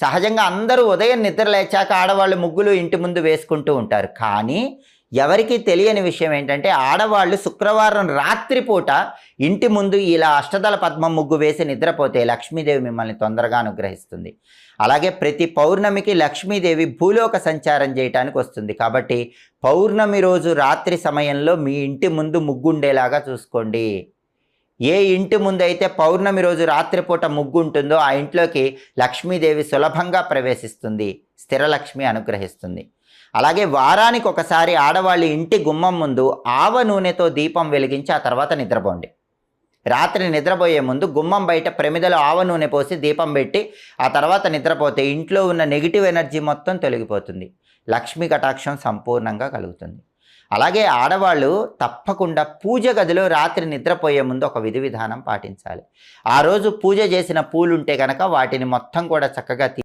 సహజంగా అందరూ ఉదయం నిద్ర లేచాక ఆడవాళ్ళు ముగ్గులు ఇంటి ముందు వేసుకుంటూ ఉంటారు. కానీ ఎవరికీ తెలియని విషయం ఏంటంటే ఆడవాళ్ళు శుక్రవారం రాత్రిపూట ఇంటి ముందు ఇలా అష్టదళ పద్మం ముగ్గు వేసి నిద్రపోతే లక్ష్మీదేవి మిమ్మల్ని తొందరగా అనుగ్రహిస్తుంది. అలాగే ప్రతి పౌర్ణమికి లక్ష్మీదేవి భూలోక సంచారం చేయటానికి వస్తుంది. కాబట్టి పౌర్ణమి రోజు రాత్రి సమయంలో మీ ఇంటి ముందు ముగ్గు ఉండేలాగా చూసుకోండి. ఏ ఇంటి ముందైతే పౌర్ణమి రోజు రాత్రిపూట ముగ్గు ఉంటుందో ఆ ఇంట్లోకి లక్ష్మీదేవి సులభంగా ప్రవేశిస్తుంది, స్థిరలక్ష్మి అనుగ్రహిస్తుంది. అలాగే వారానికి ఒకసారి ఆడవాళ్ళు ఇంటి గుమ్మం ముందు ఆవ నూనెతో దీపం వెలిగించి ఆ తర్వాత నిద్రపోండి. రాత్రి నిద్రపోయే ముందు గుమ్మం బయట ప్రమిదలో ఆవ నూనె పోసి దీపం పెట్టి ఆ తర్వాత నిద్రపోతే ఇంట్లో ఉన్న నెగిటివ్ ఎనర్జీ మొత్తం తొలగిపోతుంది, లక్ష్మీ కటాక్షం సంపూర్ణంగా కలుగుతుంది. అలాగే ఆడవాళ్ళు తప్పకుండా పూజ గదిలో రాత్రి నిద్రపోయే ముందు ఒక విధి విధానం పాటించాలి. ఆ రోజు పూజ చేసిన పూలుంటే కనుక వాటిని మొత్తం కూడా చక్కగా